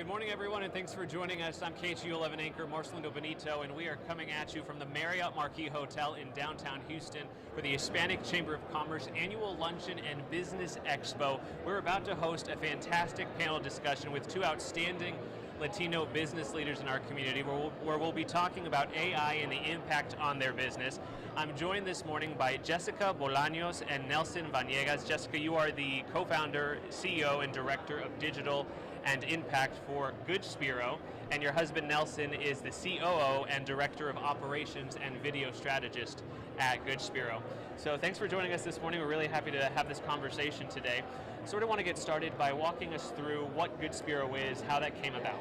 Good morning, everyone, and thanks for joining us. I'm KHOU 11 anchor Marcelino Benito, and we are coming at you from the Marriott Marquis Hotel in downtown Houston for the Hispanic Chamber of Commerce annual Luncheon and Business Expo. We're about to host a fantastic panel discussion with two outstanding Latino business leaders in our community where we'll be talking about AI and the impact on their business. I'm joined this morning by Jessica Bolaños and Nelson Vanegas. Jessica, you are the co-founder, CEO, and director of digital and impact for Good Spiro, and your husband Nelson is the COO and director of operations and video strategist at Good Spiro. So thanks for joining us this morning. We're really happy to have this conversation today. Sort of want to get started by walking us through what Good Spiro is, how that came about.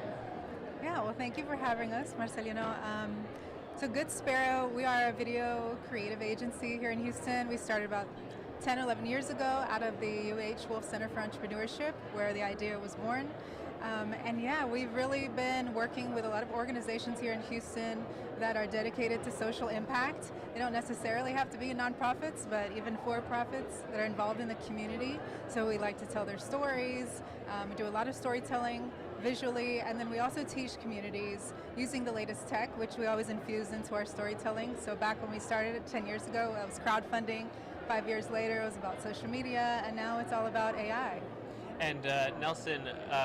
Yeah, well, thank you for having us, Marcelino. So Good Spiro, we are a video creative agency here in Houston. We started about 10 or 11 years ago out of the Wolf Center for Entrepreneurship, where the idea was born. And yeah, we've really been working with a lot of organizations here in Houston that are dedicated to social impact. They don't necessarily have to be nonprofits, but even for-profits that are involved in the community. So we like to tell their stories. We do a lot of storytelling visually, and then we also teach communities using the latest tech, which we always infuse into our storytelling. So back when we started 10 years ago, it was crowdfunding. 5 years later, it was about social media, and now it's all about AI. And Nelson,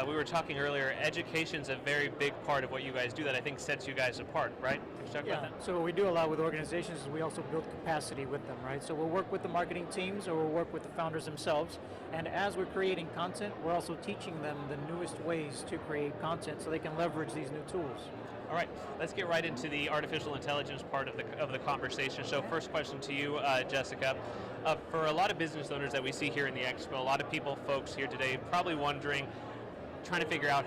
we were talking earlier, education's a very big part of what you guys do that I think sets you guys apart, right? Can you talk about that? So what we do a lot with organizations is we also build capacity with them, right? So we'll work with the marketing teams or we'll work with the founders themselves, and as we're creating content, we're also teaching them the newest ways to create content so they can leverage these new tools. All right, let's get right into the artificial intelligence part of the conversation. So first question to you, Jessica. For a lot of business owners that we see here in the Expo, a lot of folks here today probably wondering, trying to figure out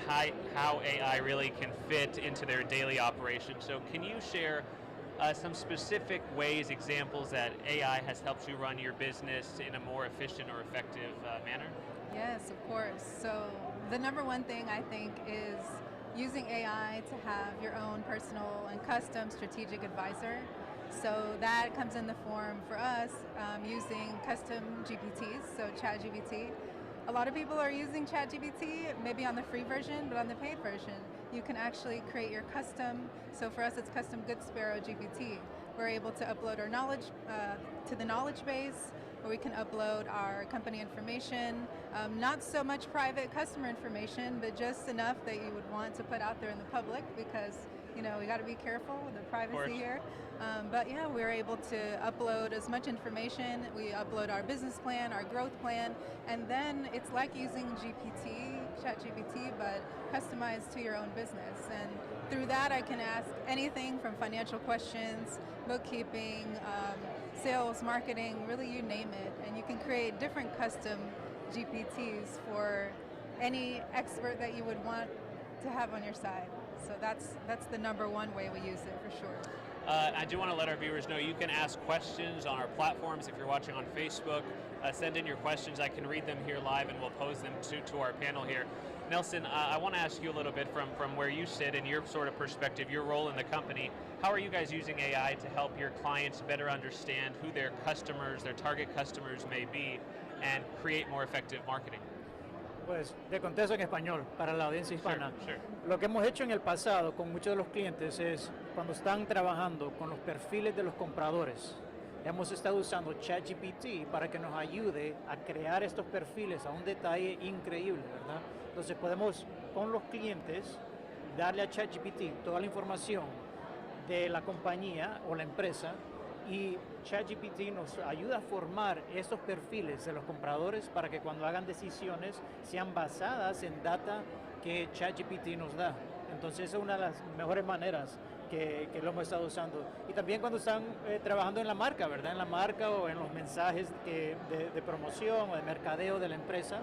how AI really can fit into their daily operation. So can you share some specific ways, examples that AI has helped you run your business in a more efficient or effective manner? Yes, of course. So the number one thing I think is using AI to have your own personal and custom strategic advisor. So that comes in the form for us using custom GPTs, so ChatGPT. A lot of people are using ChatGPT, maybe on the free version, but on the paid version, you can actually create your custom. So for us, it's custom Good Spiro GPT. We're able to upload our knowledge to the knowledge base, where we can upload our company information, not so much private customer information, but just enough that you would want to put out there in the public, because we got to be careful with the privacy here. But yeah, we're able to upload as much information. We upload our business plan, our growth plan, and then it's like using ChatGPT, but customized to your own business. And through that, I can ask anything from financial questions, bookkeeping, sales, marketing, really you name it. And you can create different custom GPTs for any expert that you would want to have on your side. So that's the number one way we use it, for sure. I do want to let our viewers know you can ask questions on our platforms. If you're watching on Facebook, send in your questions. I can read them here live and we'll pose them to our panel here. Nelson, I want to ask you a little bit from where you sit and your sort of perspective, your role in the company. How are you guys using AI to help your clients better understand who their customers, their target customers may be, and create more effective marketing? Pues te contesto en español para la audiencia hispana. Sure. Lo que hemos hecho en el pasado con muchos de los clientes es cuando están trabajando con los perfiles de los compradores, hemos estado usando ChatGPT para que nos ayude a crear estos perfiles a un detalle increíble, ¿verdad? Entonces podemos con los clientes darle a ChatGPT toda la información de la compañía o la empresa, y ChatGPT nos ayuda a formar estos perfiles de los compradores para que cuando hagan decisiones sean basadas en data que ChatGPT nos da. Entonces esa es una de las mejores maneras que lo hemos estado usando. Y también cuando están trabajando en la marca, ¿verdad? En la marca o en los mensajes de promoción o de mercadeo de la empresa,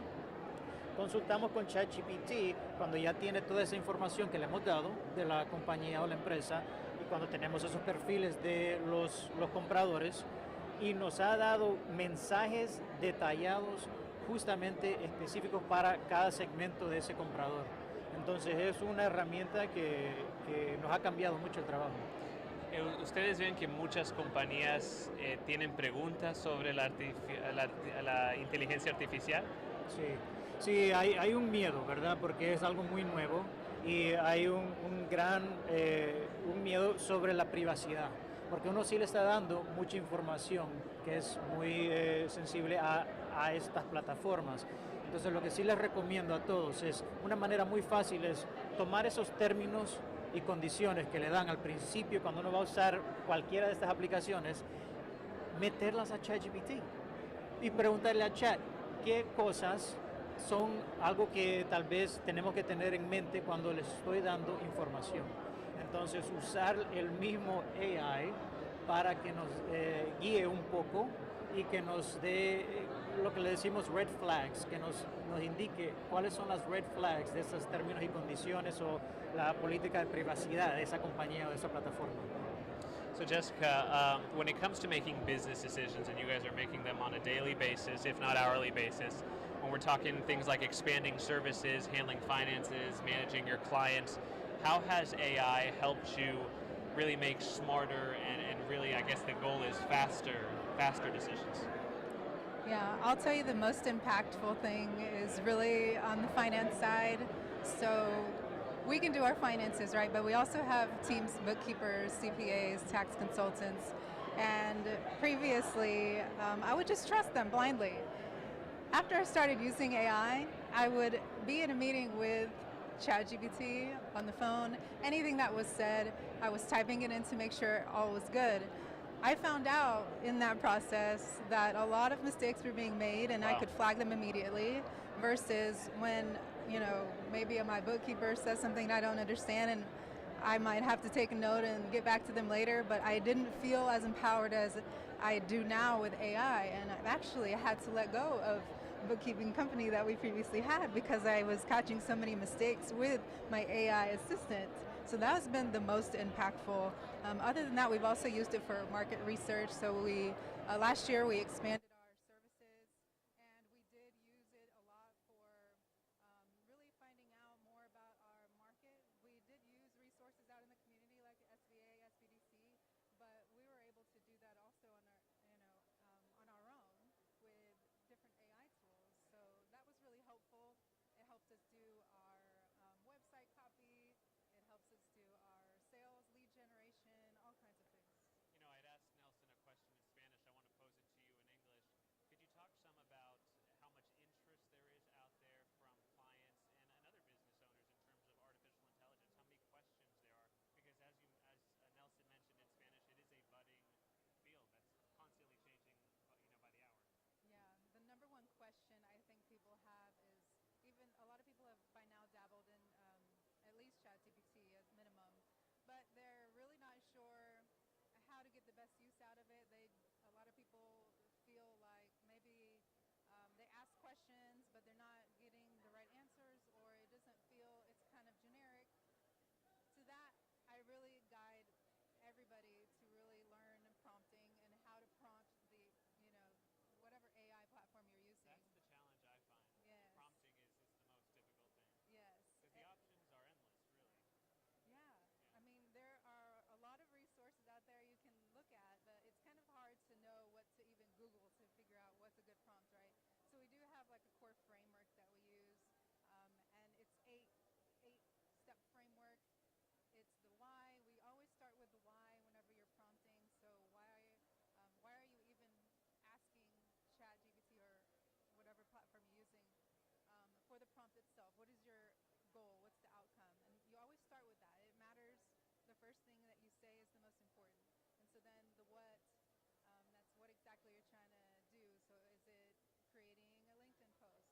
consultamos con ChatGPT cuando ya tiene toda esa información que le hemos dado de la compañía o la empresa, cuando tenemos esos perfiles de los compradores, y nos ha dado mensajes detallados justamente específicos para cada segmento de ese comprador. Entonces es una herramienta que nos ha cambiado mucho el trabajo. ¿Ustedes ven que muchas compañías tienen preguntas sobre la inteligencia artificial? Sí, hay un miedo, ¿verdad? Porque es algo muy nuevo. y hay un gran un miedo sobre la privacidad, porque uno sí le está dando mucha información que es muy sensible a estas plataformas. Entonces lo que sí les recomiendo a todos es, una manera muy fácil es tomar esos términos y condiciones que le dan al principio cuando uno va a usar cualquiera de estas aplicaciones, meterlas a ChatGPT y preguntarle a Chat qué cosas son algo que tal vez tenemos que tener en mente cuando les estoy dando información. Entonces usar el mismo AI para que nos guíe un poco y que nos dé lo que le decimos red flags, que nos indique cuáles son las red flags de esos términos y condiciones o la política de privacidad de esa compañía o de esa plataforma. So Jessica, when it comes to making business decisions, and you guys are making them on a daily basis, if not hourly basis, when we're talking things like expanding services, handling finances, managing your clients, how has AI helped you really make smarter and really, I guess the goal is faster decisions? Yeah, I'll tell you the most impactful thing is really on the finance side. So we can do our finances, right? But we also have teams, bookkeepers, CPAs, tax consultants. And previously, I would just trust them blindly. After I started using AI, I would be in a meeting with ChatGPT on the phone. Anything that was said, I was typing it in to make sure all was good. I found out in that process that a lot of mistakes were being made and I could flag them immediately versus when, maybe my bookkeeper says something I don't understand and I might have to take a note and get back to them later, but I didn't feel as empowered as I do now with AI, and I've actually had to let go of bookkeeping company that we previously had because I was catching so many mistakes with my AI assistant. So that has been the most impactful. Other than that, we've also used it for market research. So we last year we expanded our services, and we did use it a lot for really finding out more about our market. We did use resources out in the community like the SBA, SBDC, but we were able to do that also on our own with different AI tools. So that was really helpful. It helped us do our website copy. It helps us do our sales, lead generation, all kinds of things. I'd asked Nelson a question in Spanish. I want to pose it to you in English. Could you talk some about how much interest there is out there from clients and other business owners in terms of artificial intelligence? How many questions there are? Because as Nelson mentioned in Spanish, it is a budding field that's constantly changing, by the hour. Yeah, the number one question I think people have is, even a lot of people have by now dabbled in at least ChatGPT as minimum, but they're really not sure how to get the best use out of it. A lot of people feel like maybe they ask questions, but they're not getting the right answers, or it doesn't feel, it's kind of generic. To that, I really guide everybody to really learn prompting and how to prompt whatever AI platform you're using. That's the challenge I find. Yes. Prompting is the most difficult thing. Yes. Because the options are endless, really. Yeah. I mean, there are a lot of resources out there you can look at, but it's kind of hard to know what to even Google to figure out what's a good prompt, right? So we do have like a core framework that we use, and it's eight-step framework. It's the why. We always start with the why whenever you're prompting. So why are you even asking ChatGPT or whatever platform you're using for the prompt itself? What is your goal? What's the outcome? And you always start with that. It matters. The first thing that you say is the most important. And so then the what, that's what exactly you're trying to do. So is it creating a LinkedIn post?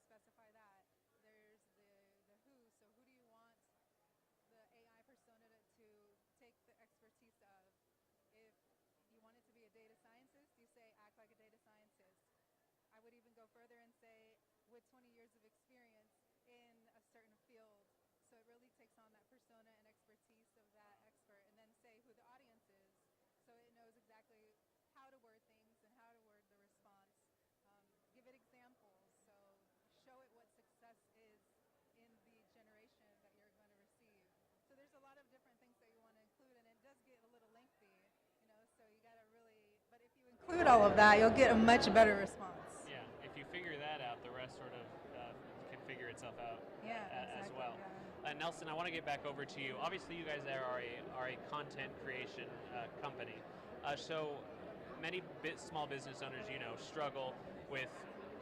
Specify that. There's the who. So who do you want the AI persona to take the expertise of? If you want it to be a data scientist, you say act like a data scientist. I would even go further and say with 20 years of experience in a certain field. So it really takes on that persona and expertise of that expert, and then say who the audience is. So it knows exactly how to word things and how to word the response. Give it examples. So show it what success is in the generation that you're going to receive. So there's a lot of different things that you want to include, and it does get a little lengthy, so you got to really, but if you include all of that, you'll get a much better response. Yeah, if you figure that out, the rest sort of can figure itself out Yeah, as exactly, well. yeah. Nelson, I want to get back over to you. Obviously, you guys there are a content creation company. So many small business owners, struggle with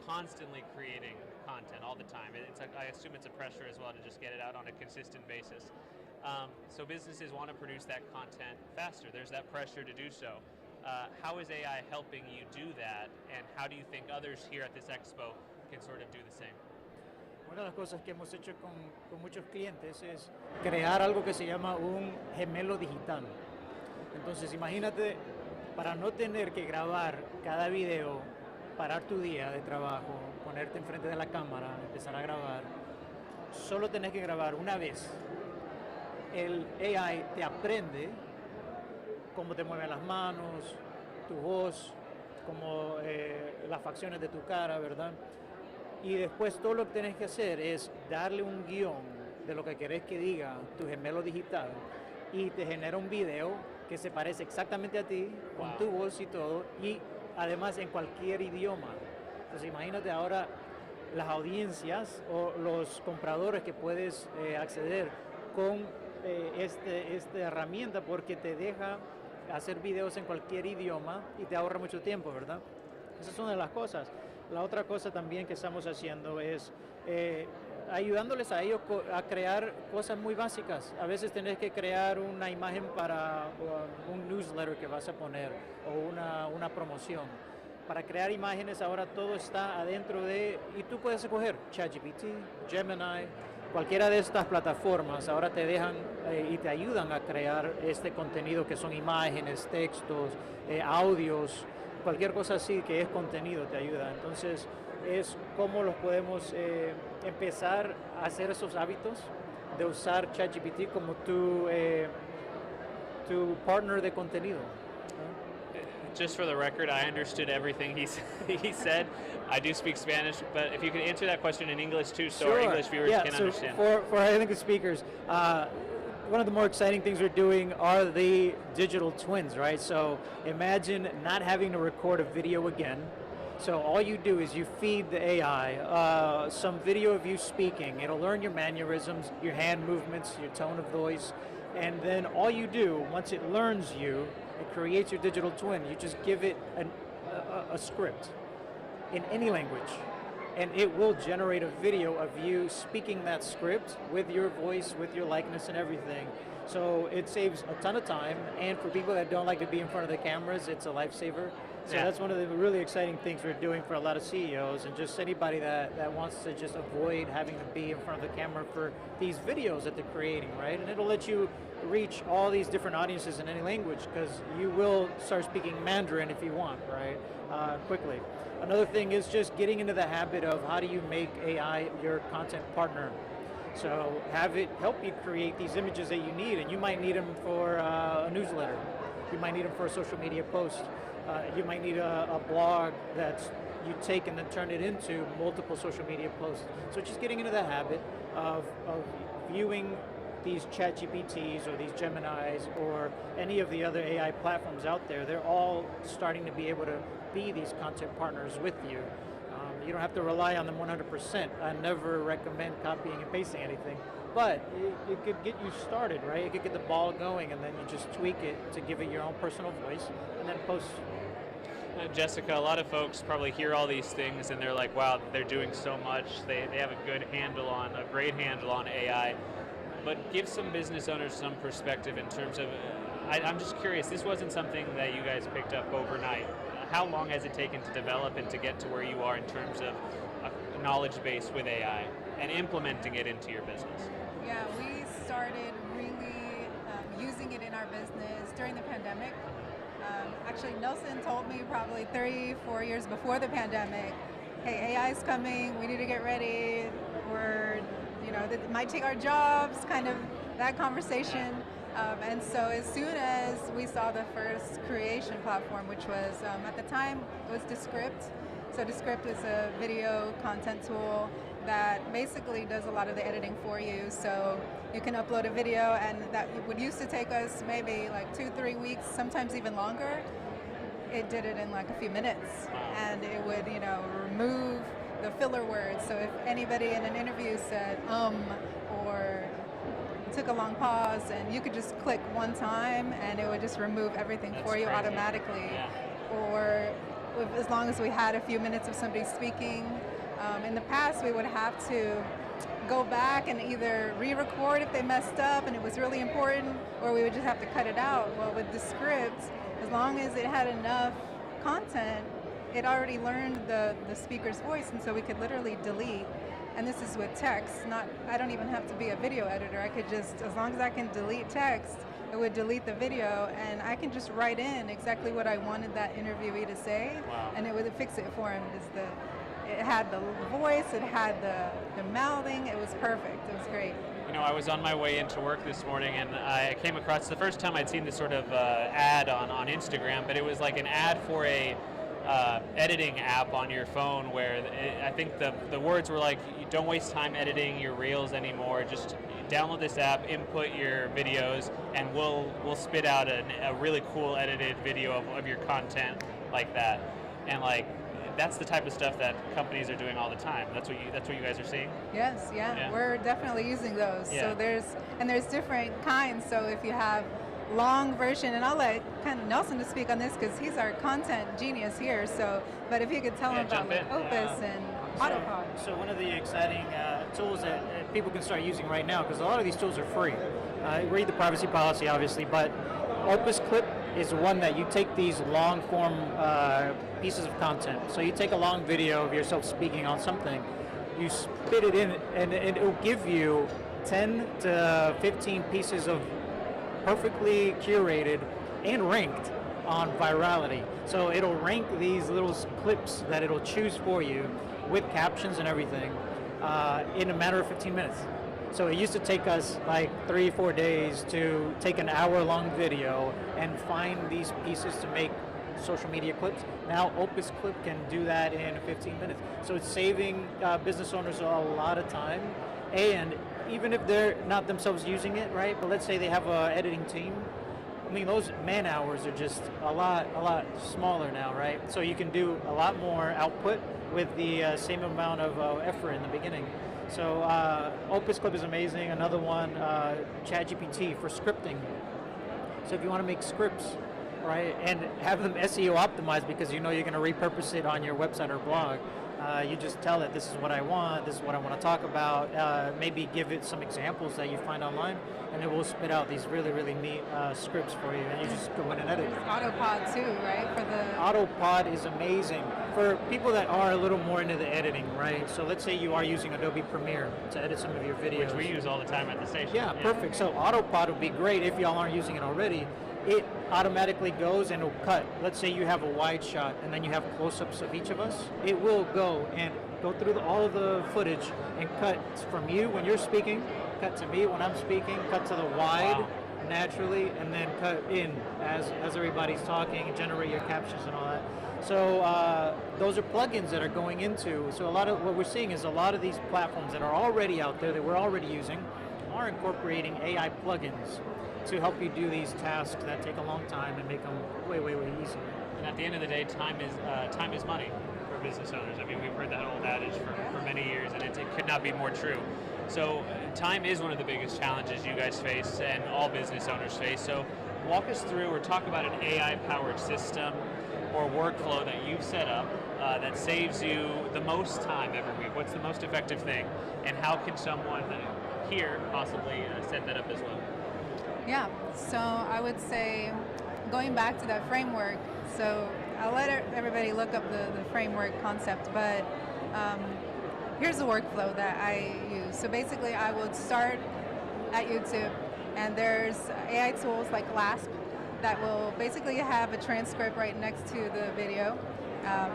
constantly creating content all the time. I assume it's a pressure as well to just get it out on a consistent basis. So businesses want to produce that content faster. There's that pressure to do so. How is AI helping you do that, and how do you think others here at this Expo can sort of do the same? Una de las cosas que hemos hecho con muchos clientes es crear algo que se llama un gemelo digital. Entonces imagínate, para no tener que grabar cada video, parar tu día de trabajo, ponerte enfrente de la cámara, empezar a grabar, solo tenés que grabar una vez. El AI te aprende cómo te mueven las manos, tu voz, como las facciones de tu cara, ¿verdad? Y después todo lo que tenés que hacer es darle un guión de lo que querés que diga tu gemelo digital y te genera un video que se parece exactamente a ti, con tu voz y todo, y además en cualquier idioma. Entonces imagínate ahora las audiencias o los compradores que puedes acceder con esta herramienta, porque te deja hacer videos en cualquier idioma y te ahorra mucho tiempo, ¿verdad? Esa es una de las cosas. La otra cosa también que estamos haciendo es ayudándoles a ellos a crear cosas muy básicas. A veces tenés que crear una imagen para un newsletter que vas a poner o una promoción. Para crear imágenes ahora todo está adentro y tú puedes escoger ChatGPT, Gemini, cualquiera de estas plataformas ahora te dejan y te ayudan a crear este contenido que son imágenes, textos, audios, cualquier cosa así que es contenido te ayuda. Entonces es cómo los podemos empezar a hacer esos hábitos de usar ChatGPT como tu partner de contenido. Just for the record, I understood everything he said. I do speak Spanish, but if you could answer that question in English too, so Sure. our English viewers can understand. For our English speakers, one of the more exciting things we're doing are the digital twins, right? So imagine not having to record a video again. So all you do is you feed the AI some video of you speaking. It'll learn your mannerisms, your hand movements, your tone of voice, and then all you do, once it learns you, it creates your digital twin. You just give it a script in any language, and it will generate a video of you speaking that script with your voice, with your likeness and everything. So it saves a ton of time, and for people that don't like to be in front of the cameras, it's a lifesaver. So that's one of the really exciting things we're doing for a lot of CEOs, and just anybody that wants to just avoid having to be in front of the camera for these videos that they're creating, right? And it'll let you reach all these different audiences in any language, because you will start speaking Mandarin if you want, right? Quickly. Another thing is just getting into the habit of how do you make AI your content partner. So have it help you create these images that you need, and you might need them for a newsletter. You might need them for a social media post. You might need a blog that you take and then turn it into multiple social media posts. So just getting into the habit of viewing these ChatGPTs or these Geminis or any of the other AI platforms out there. They're all starting to be able to be these content partners with you. You don't have to rely on them 100%. I never recommend copying and pasting anything, but it could get you started, right? It could get the ball going, and then you just tweak it to give it your own personal voice, and then post. Jessica, a lot of folks probably hear all these things and they're like, wow, they're doing so much. They have a great handle on AI. But give some business owners some perspective in terms of, I'm just curious, this wasn't something that you guys picked up overnight. How long has it taken to develop and to get to where you are in terms of a knowledge base with AI and implementing it into your business? Yeah, we started really using it in our business during the pandemic. Actually, Nelson told me probably 3-4 years before the pandemic, hey, AI is coming, we need to get ready, it might take our jobs, kind of that conversation. And so as soon as we saw the first creation platform, which was, at the time, it was Descript. So Descript is a video content tool that basically does a lot of the editing for you. So you can upload a video, and that would used to take us maybe like 2-3 weeks, sometimes even longer. It did it in like a few minutes, and it would, remove the filler words. So if anybody in an interview said or took a long pause, and you could just click one time and it would just remove everything That's for you crazy. automatically. Yeah. Or as long as we had a few minutes of somebody speaking. In the past, we would have to go back and either re-record if they messed up and it was really important, or we would just have to cut it out. Well, with the script, as long as it had enough content, it already learned the speaker's voice, and so we could literally delete. And this is with text, I don't even have to be a video editor. I could just, as long as I can delete text, it would delete the video, and I can just write in exactly what I wanted that interviewee to say, Wow. and it would fix it for him. It had the voice, it had the mouthing, it was perfect, it was great. You know, I was on my way into work this morning, and I came across, the first time I'd seen this sort of ad on Instagram, but it was like an ad for a editing app on your phone where I think the words were like, you don't waste time editing your reels anymore, just download this app, input your videos, and we'll spit out a really cool edited video of your content like that. And like, that's the type of stuff that companies are doing all the time. That's what you guys are seeing? Yes, yeah. We're definitely using those. Yeah. So there's different kinds. So if you have long version, and I'll let kind of Nelson to speak on this because he's our content genius here. So, but if you could tell him about like Opus and Autopod. So one of the exciting tools that people can start using right now, because a lot of these tools are free. Read the privacy policy, obviously, but Opus Clip is one that you take these long form pieces of content. So you take a long video of yourself speaking on something, you spit it in, and it will give you 10 to 15 pieces of perfectly curated and ranked on virality. So it'll rank these little clips that it'll choose for you with captions and everything in a matter of 15 minutes. So it used to take us like 3-4 days to take an hour-long video and find these pieces to make social media clips. Now Opus Clip can do that in 15 minutes. So it's saving business owners a lot of time, and even if they're not themselves using it, right? But let's say they have an editing team. I mean, those man hours are just a lot smaller now, right? So you can do a lot more output with the same amount of effort in the beginning. So Opus Clip is amazing. Another one, ChatGPT for scripting. So if you want to make scripts, right, and have them SEO optimized because you know you're going to repurpose it on your website or blog, you just tell it, this is what I want, this is what I want to talk about, maybe give it some examples that you find online, and it will spit out these really neat scripts for you, and you just go in and edit. Autopod too, right? For the Autopod is amazing for people that are a little more into the editing, right? So let's say you are using Adobe Premiere to edit some of your videos. Which we use all the time at the station. Yeah, perfect. So Autopod would be great if y'all aren't using it already. It automatically goes and it'll cut. Let's say you have a wide shot and then you have close-ups of each of us. It will go and go through all of the footage and cut from you when you're speaking, cut to me when I'm speaking, cut to the wide naturally, and then cut in as everybody's talking and generate your captions and all that. So those are plugins that are going into, so a lot of what we're seeing is a lot of these platforms that are already out there that we're already using are incorporating AI plugins to help you do these tasks that take a long time and make them way easier. And at the end of the day, time is money for business owners. I mean, we've heard that old adage for many years, and it could not be more true. So time is one of the biggest challenges you guys face and all business owners face. So walk us through or talk about an AI-powered system or workflow that you've set up that saves you the most time every week. What's the most effective thing? And how can someone here possibly set that up as well? Yeah, so I would say going back to that framework, so I'll let everybody look up the framework concept, but here's the workflow that I use. So basically I would start at YouTube, and there's AI tools like LASP that will basically have a transcript right next to the video,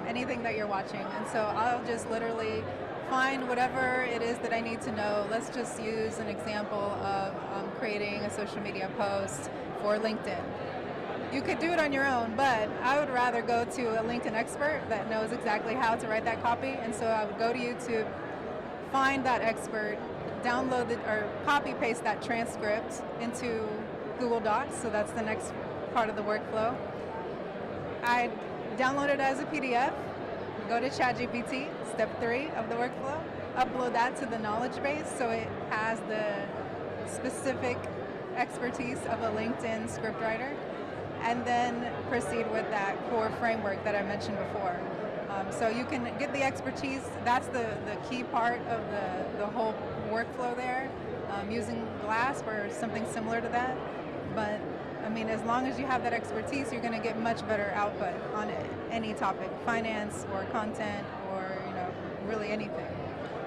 anything that you're watching. And so I'll just literally find whatever it is that I need to know. Let's just use an example of creating a social media post for LinkedIn. You could do it on your own, but I would rather go to a LinkedIn expert that knows exactly how to write that copy. And so I would go to YouTube, find that expert, download it or copy paste that transcript into Google Docs. So that's the next part of the workflow. I download it as a PDF, go to ChatGPT, step 3 of the workflow, upload that to the knowledge base so it has the specific expertise of a LinkedIn scriptwriter, and then proceed with that core framework that I mentioned before. So you can get the expertise. That's the key part of the whole workflow there, using Glass or something similar to that. But I mean, as long as you have that expertise, you're going to get much better output on any topic, finance or content or really anything.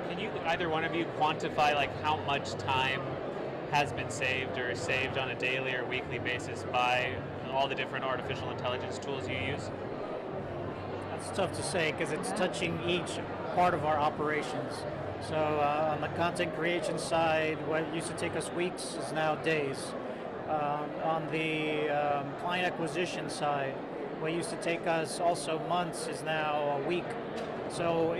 Can you, either one of you, quantify like how much time has been saved or is saved on a daily or weekly basis by all the different artificial intelligence tools you use? That's tough to say because it's touching each part of our operations. So on the content creation side, what used to take us weeks is now days. On the client acquisition side, what used to take us also months is now a week. So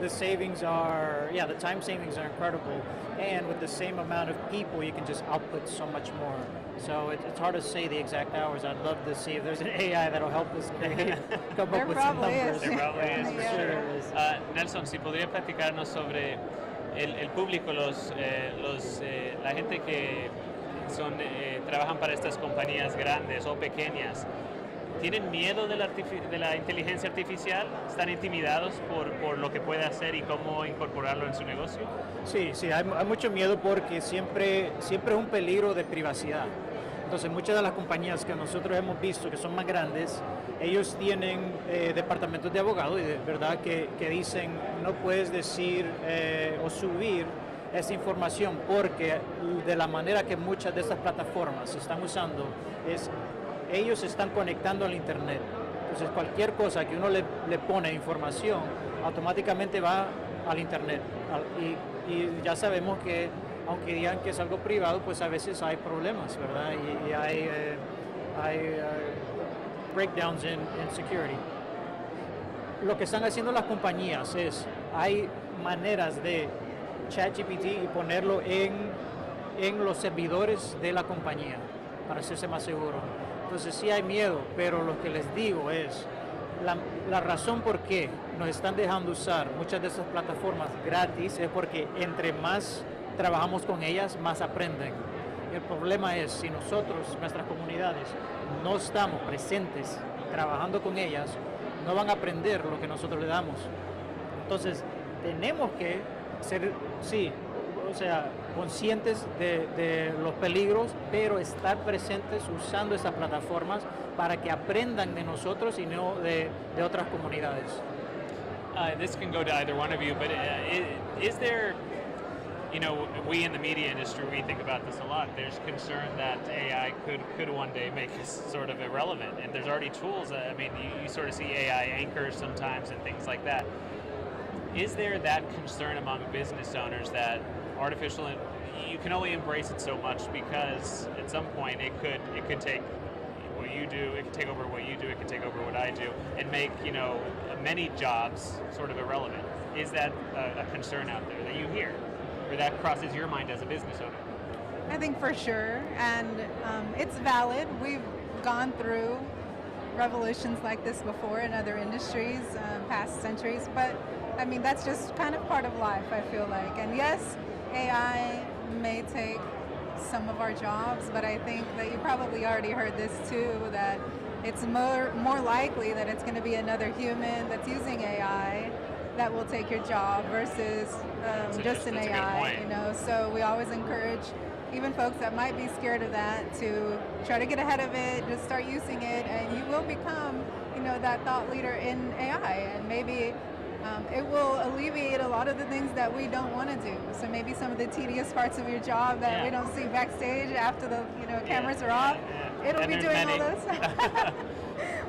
the savings are, the time savings are incredible. And with the same amount of people, you can just output so much more. So it's hard to say the exact hours. I'd love to see if there's an AI that'll help us come up with some numbers. There probably is, for sure. Is. Nelson, si podría platicarnos sobre el público, la gente que trabajan para estas compañías grandes o pequeñas. ¿Tienen miedo de la inteligencia artificial? ¿Están intimidados por lo que puede hacer y cómo incorporarlo en su negocio? Sí, hay mucho miedo porque siempre es un peligro de privacidad. Entonces muchas de las compañías que nosotros hemos visto que son más grandes, ellos tienen departamentos de abogados y de verdad que dicen no puedes decir o subir esta información porque de la manera que muchas de estas plataformas se están usando es ellos se están conectando al internet. Entonces cualquier cosa que uno le pone información automáticamente va al internet y ya sabemos que aunque digan que es algo privado, pues a veces hay problemas, ¿verdad? Y hay breakdowns en security. Lo que están haciendo las compañías hay maneras de ChatGPT y ponerlo en los servidores de la compañía para hacerse más seguro. Entonces sí hay miedo, pero lo que les digo es la razón por qué nos están dejando usar muchas de esas plataformas gratis es porque entre más trabajamos con ellas, más aprenden. El problema es si nosotros, nuestras comunidades, no estamos presentes trabajando con ellas, no van a aprender lo que nosotros le damos. Entonces tenemos que ser, conscientes de los peligros, pero estar presentes usando esas plataformas para que aprendan de nosotros y no de otras comunidades. This can go to either one of you, but is there, we in the media industry, we think about this a lot. There's concern that AI could one day make us sort of irrelevant, and there's already tools. I mean, you sort of see AI anchors sometimes and things like that. Is there that concern among business owners that you can only embrace it so much because at some point it could take what you do, it can take over what you do, it can take over what I do, and make many jobs sort of irrelevant? Is that a concern out there that you hear, or that crosses your mind as a business owner? I think for sure, and it's valid. We've gone through revolutions like this before in other industries, past centuries, but I mean that's just kind of part of life, I feel like. And yes, AI may take some of our jobs, but I think that you probably already heard this too, that it's more likely that it's going to be another human that's using AI that will take your job versus just an AI. So we always encourage even folks that might be scared of that to try to get ahead of it, just start using it, and you will become that thought leader in AI, and maybe it will alleviate a lot of the things that we don't want to do. So maybe some of the tedious parts of your job that we don't see backstage after the cameras are off, it'll be doing all those.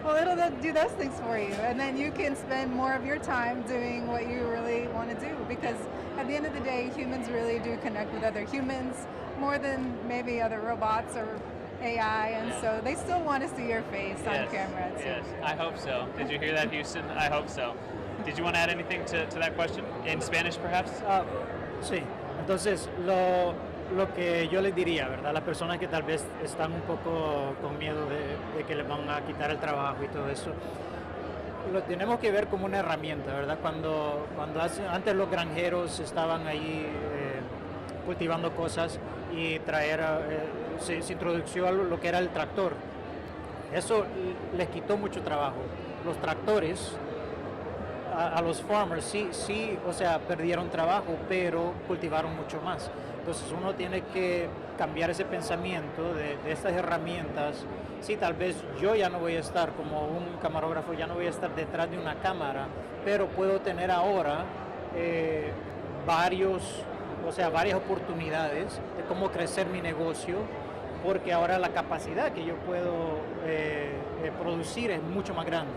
Well, it'll do those things for you, and then you can spend more of your time doing what you really want to do, because at the end of the day, humans really do connect with other humans more than maybe other robots or AI, and so they still want to see your face on camera too. Yes, I hope so. Did you hear that, Houston? I hope so. Did you want to add anything to that question? In Spanish, perhaps? Sí, entonces lo que yo les diría, ¿verdad? Las personas que tal vez están un poco con miedo de que les van a quitar el trabajo y todo eso, lo tenemos que ver como una herramienta, ¿verdad? Cuando antes los granjeros estaban ahí cultivando cosas y traer, se introdució a lo que era el tractor. Eso les quitó mucho trabajo. Los tractores a los farmers sí, o sea, perdieron trabajo, pero cultivaron mucho más. Entonces uno tiene que cambiar ese pensamiento de estas herramientas. Sí, tal vez yo ya no voy a estar como un camarógrafo, ya no voy a estar detrás de una cámara, pero puedo tener ahora varias oportunidades de cómo crecer mi negocio, porque ahora la capacidad que yo puedo producir es mucho más grande.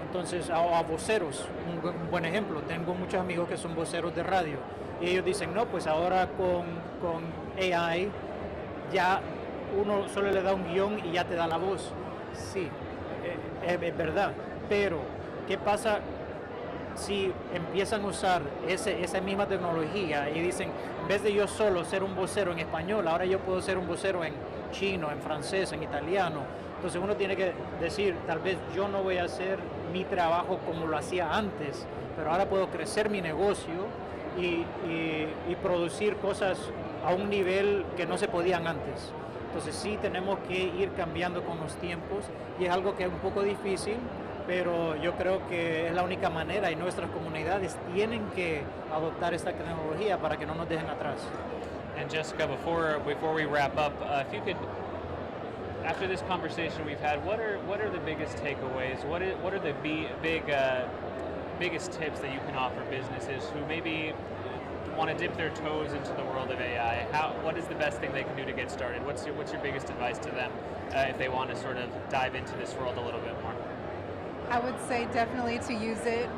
Entonces, a voceros, un buen ejemplo, tengo muchos amigos que son voceros de radio y ellos dicen, no, pues ahora con AI ya uno solo le da un guión y ya te da la voz. Sí, es verdad, pero ¿qué pasa si empiezan a usar esa misma tecnología y dicen, en vez de yo solo ser un vocero en español, ahora yo puedo ser un vocero en chino, en francés, en italiano? Entonces uno tiene que decir, tal vez yo no voy a hacer mi trabajo como lo hacía antes, pero ahora puedo crecer mi negocio y producir cosas a un nivel que no se podían antes. Entonces sí tenemos que ir cambiando con los tiempos y es algo que es un poco difícil, pero yo creo que es la única manera y nuestras comunidades tienen que adoptar esta tecnología para que no nos dejen atrás. And Jessica, before we wrap up, if you could, after this conversation we've had, what are the biggest takeaways? What are the biggest tips that you can offer businesses who maybe want to dip their toes into the world of AI? What is the best thing they can do to get started? What's your biggest advice to them if they want to sort of dive into this world a little bit more? I would say definitely to use it.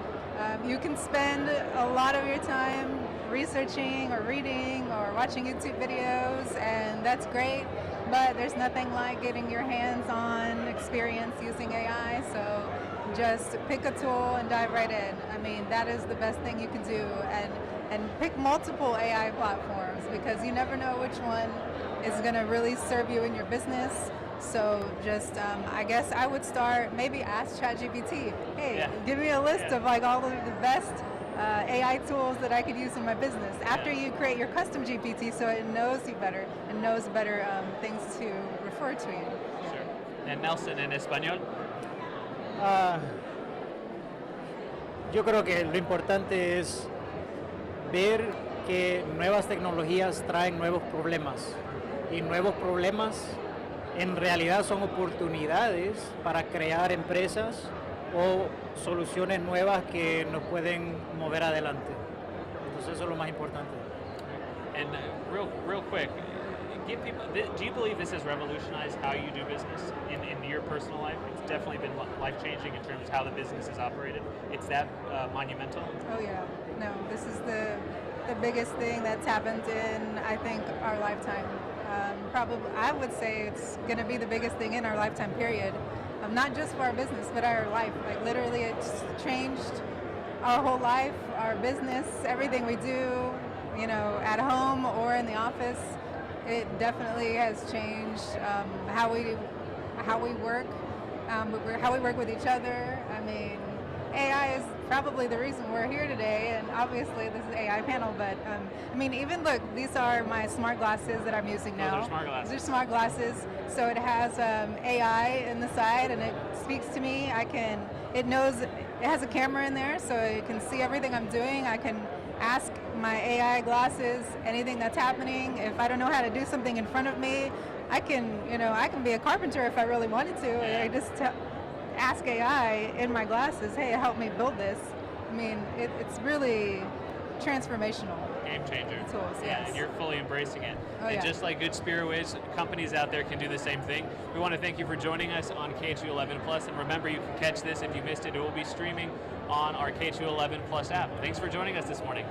You can spend a lot of your time researching or reading or watching YouTube videos, and that's great, but there's nothing like getting your hands-on experience using AI, so just pick a tool and dive right in. I mean, that is the best thing you can do, and pick multiple AI platforms because you never know which one is going to really serve you in your business. So just, I guess I would start, maybe ask ChatGPT, hey, give me a list of like all of the best AI tools that I could use in my business. After you create your custom GPT so it knows you better and knows better things to refer to you. Sure. And Nelson, en español? Yo creo que lo importante es ver que nuevas tecnologías traen nuevos problemas y nuevos problemas en realidad son oportunidades para crear empresas o soluciones nuevas que nos pueden mover adelante. Entonces eso es lo más importante. And real quick, give people, do you believe this has revolutionized how you do business in your personal life? It's definitely been life-changing in terms of how the business is operated. It's that monumental? Oh yeah, no, this is the biggest thing that's happened in, I think, our lifetime. Probably, I would say it's going to be the biggest thing in our lifetime period. Not just for our business, but our life. Like literally, it's changed our whole life, our business, everything we do, you know, at home or in the office. It definitely has changed how we work, how we work with each other. I mean, AI is probably the reason we're here today, and obviously this is an AI panel, but I mean, even look, these are my smart glasses that I'm using now. Those are smart glasses. These are smart glasses, so it has AI in the side, and it speaks to me. It knows, it has a camera in there, so it can see everything I'm doing. I can ask my AI glasses anything that's happening. If I don't know how to do something in front of me, I can be a carpenter if I really wanted to. Yeah. I just ask AI in my glasses, hey, help me build this. I mean, it's really transformational. Game changer. Tools, Yeah, yes. and you're fully embracing it. Oh, And yeah. just like Good Spirit Ways, companies out there can do the same thing. We want to thank you for joining us on KHOU 11 Plus, and remember, you can catch this if you missed it. It will be streaming on our KHOU 11 Plus app. Thanks for joining us this morning.